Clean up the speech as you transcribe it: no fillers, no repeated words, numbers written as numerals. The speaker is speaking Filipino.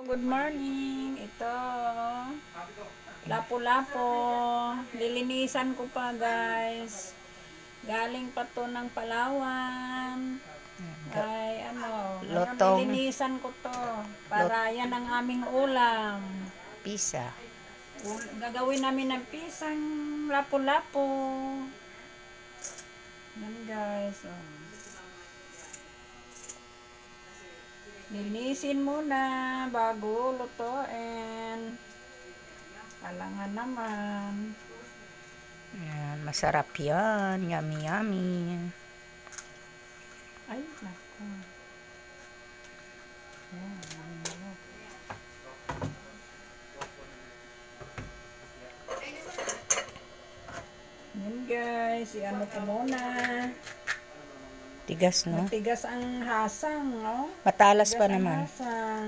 Good morning. Ito, lapo-lapo. Lilinisan ko pa, guys. Galing pa to ng Palawan. Ay, Lutong. lilinisan ko to. Para yan ang aming ulam. Pisa. Gagawin namin ng pisang lapo-lapo. Yan, guys. Oh. Linisin muna bago lutuin. Kailangan naman. Yan, masarap yan. Yummy, yummy. Ay, naku. Yan guys, i-ano ko muna. Tigas, no? Matigas ang hasang, no? Matalas Tigas pa ang naman. hasang.